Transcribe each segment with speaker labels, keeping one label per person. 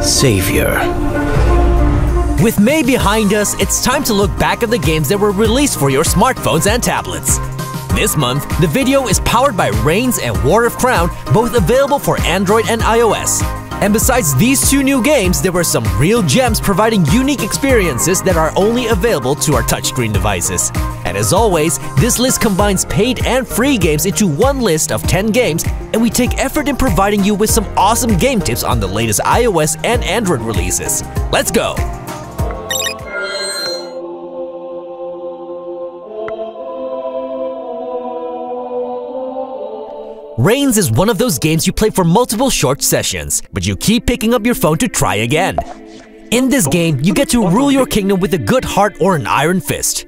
Speaker 1: Savior.
Speaker 2: With May behind us, it's time to look back at the games that were released for your smartphones and tablets. This month, the video is powered by Reigns and War of Crown, both available for Android and iOS. And besides these two new games, there were some real gems providing unique experiences that are only available to our touchscreen devices. And as always, this list combines paid and free games into one list of 10 games, and we take effort in providing you with some awesome game tips on the latest iOS and Android releases. Let's go! Reigns is one of those games you play for multiple short sessions, but you keep picking up your phone to try again. In this game, you get to rule your kingdom with a good heart or an iron fist.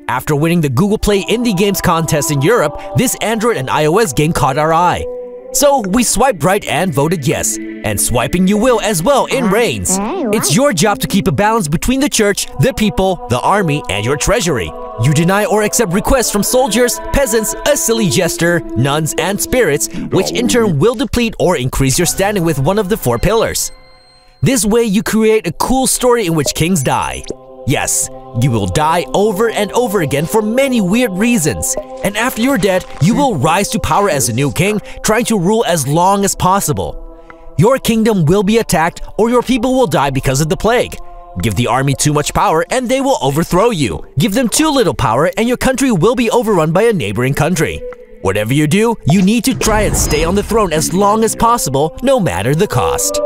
Speaker 2: After winning the Google Play Indie Games contest in Europe, this Android and iOS game caught our eye. So we swiped right and voted yes, and swiping you will as well in Reigns. It's your job to keep a balance between the church, the people, the army, and your treasury. You deny or accept requests from soldiers, peasants, a silly jester, nuns, and spirits, which in turn will deplete or increase your standing with one of the 4 pillars. This way you create a cool story in which kings die. Yes, you will die over and over again for many weird reasons. And after you're dead, you will rise to power as a new king, trying to rule as long as possible. Your kingdom will be attacked or your people will die because of the plague. Give the army too much power and they will overthrow you. Give them too little power and your country will be overrun by a neighboring country. Whatever you do, you need to try and stay on the throne as long as possible, no matter the cost.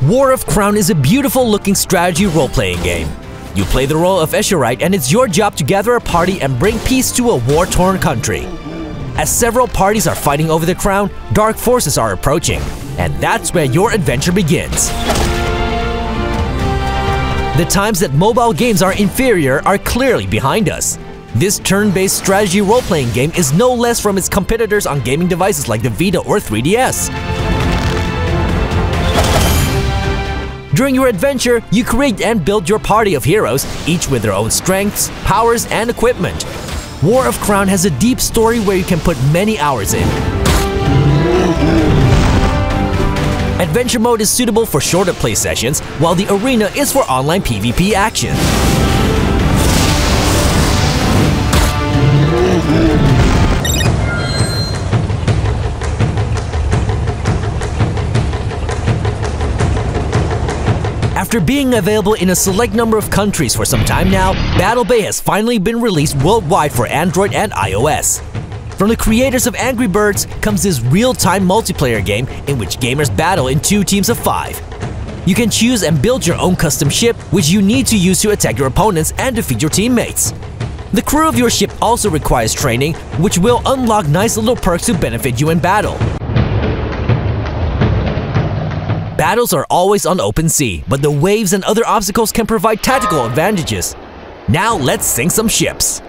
Speaker 2: War of Crown is a beautiful-looking strategy role-playing game. You play the role of Escherite and it's your job to gather a party and bring peace to a war-torn country. As several parties are fighting over the crown, dark forces are approaching, and that's where your adventure begins. The times that mobile games are inferior are clearly behind us. This turn-based strategy role-playing game is no less from its competitors on gaming devices like the Vita or 3DS. During your adventure, you create and build your party of heroes, each with their own strengths, powers, and equipment. War of Crown has a deep story where you can put many hours in. Adventure mode is suitable for shorter play sessions, while the arena is for online PvP action. After being available in a select number of countries for some time now, Battle Bay has finally been released worldwide for Android and iOS. From the creators of Angry Birds comes this real-time multiplayer game in which gamers battle in 2 teams of 5. You can choose and build your own custom ship, which you need to use to attack your opponents and defeat your teammates. The crew of your ship also requires training, which will unlock nice little perks to benefit you in battle. Battles are always on open sea, but the waves and other obstacles can provide tactical advantages. Now let's sink some ships.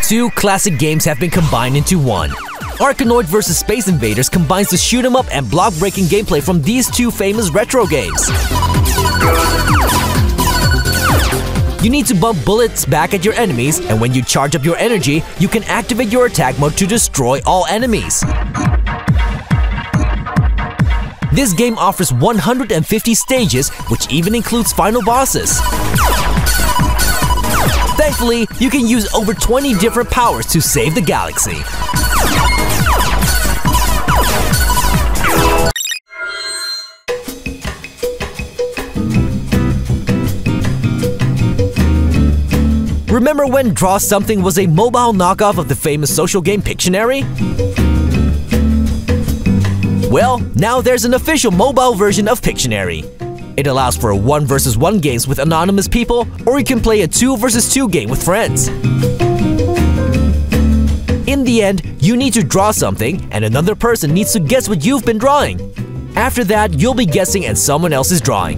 Speaker 2: Two classic games have been combined into one. Arkanoid vs. Space Invaders combines the shoot-'em-up and block-breaking gameplay from these 2 famous retro games. You need to bump bullets back at your enemies, and when you charge up your energy, you can activate your attack mode to destroy all enemies. This game offers 150 stages, which even includes final bosses. Thankfully, you can use over 20 different powers to save the galaxy. Remember when Draw Something was a mobile knockoff of the famous social game Pictionary? Well, now there's an official mobile version of Pictionary. It allows for 1 vs. 1 games with anonymous people, or you can play a 2 vs. 2 game with friends. In the end, you need to draw something, and another person needs to guess what you've been drawing. After that, you'll be guessing and someone else is drawing.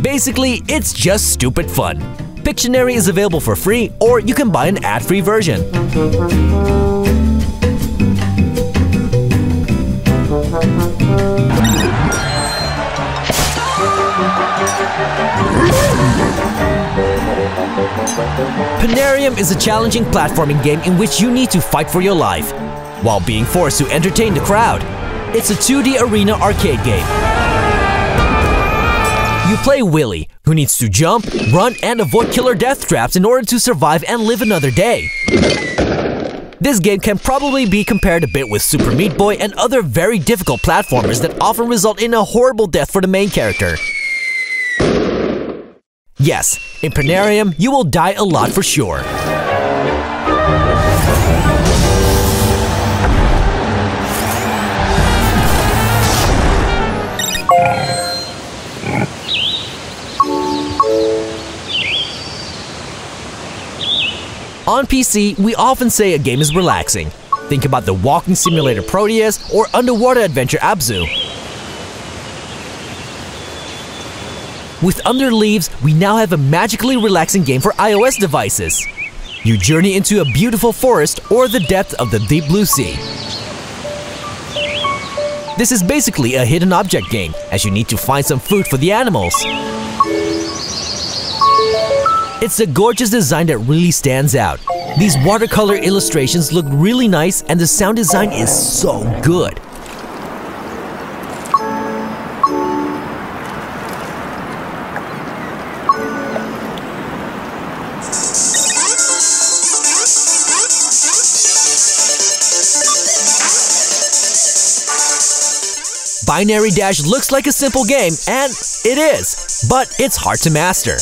Speaker 2: Basically, it's just stupid fun. Pictionary is available for free, or you can buy an ad-free version. Penarium is a challenging platforming game in which you need to fight for your life, while being forced to entertain the crowd. It's a 2D arena arcade game. You play Willy, who needs to jump, run, and avoid killer death traps in order to survive and live another day. This game can probably be compared a bit with Super Meat Boy and other very difficult platformers that often result in a horrible death for the main character. Yes, in Penarium, you will die a lot for sure. On PC, we often say a game is relaxing. Think about the walking simulator Proteus or underwater adventure Abzu. With Under Leaves, we now have a magically relaxing game for iOS devices. You journey into a beautiful forest or the depth of the deep blue sea. This is basically a hidden object game, as you need to find some food for the animals. It's a gorgeous design that really stands out. These watercolor illustrations look really nice and the sound design is so good. Binary Dash looks like a simple game, and it is, but it's hard to master.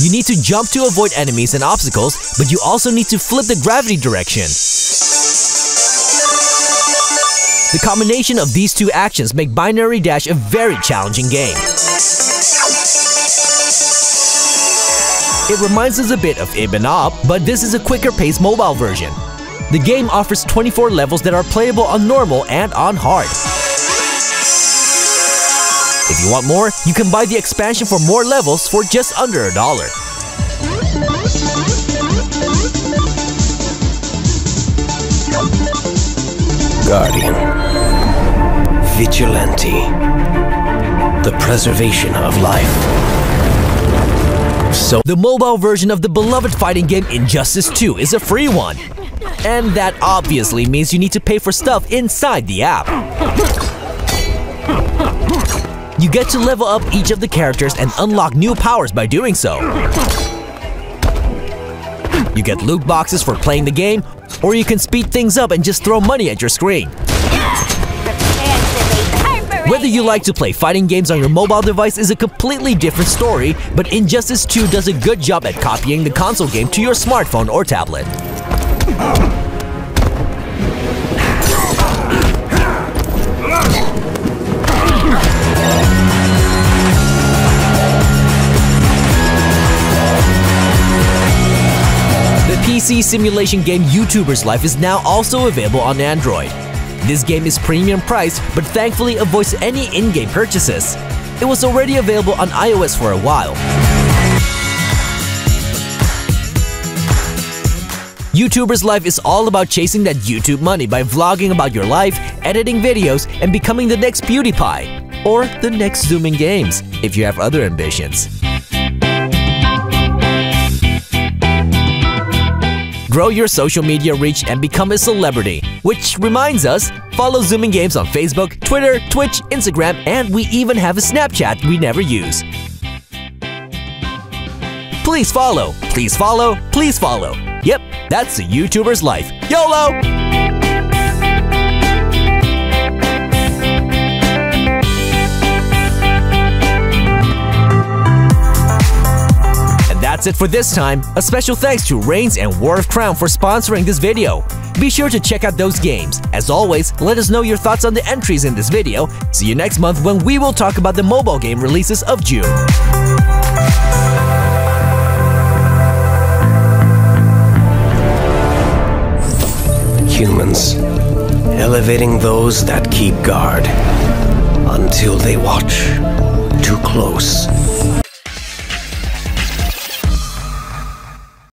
Speaker 2: You need to jump to avoid enemies and obstacles, but you also need to flip the gravity direction. The combination of these two actions make Binary Dash a very challenging game. It reminds us a bit of Ibn Up, but this is a quicker-paced mobile version. The game offers 24 levels that are playable on normal and on hard. If you want more, you can buy the expansion for more levels for just under $1.
Speaker 1: Guardian. Vigilante. The preservation of life. So
Speaker 2: the mobile version of the beloved fighting game Injustice 2 is a free one. And that obviously means you need to pay for stuff inside the app. You get to level up each of the characters and unlock new powers by doing so. You get loot boxes for playing the game, or you can speed things up and just throw money at your screen. Whether you like to play fighting games on your mobile device is a completely different story, but Injustice 2 does a good job at copying the console game to your smartphone or tablet. The PC simulation game YouTuber's Life is now also available on Android. This game is premium priced, but thankfully avoids any in-game purchases. It was already available on iOS for a while. YouTuber's Life is all about chasing that YouTube money by vlogging about your life, editing videos, and becoming the next PewDiePie. Or the next Zoomin Games, if you have other ambitions. Grow your social media reach and become a celebrity. Which reminds us, follow Zoomin Games on Facebook, Twitter, Twitch, Instagram, and we even have a Snapchat we never use. Please follow, please follow, please follow. Yep, that's a YouTuber's life. YOLO! That's it for this time. A special thanks to Reigns and War of Crown for sponsoring this video. Be sure to check out those games. As always, let us know your thoughts on the entries in this video. See you next month when we will talk about the mobile game releases of June.
Speaker 1: Humans, elevating those that keep guard until they watch too close.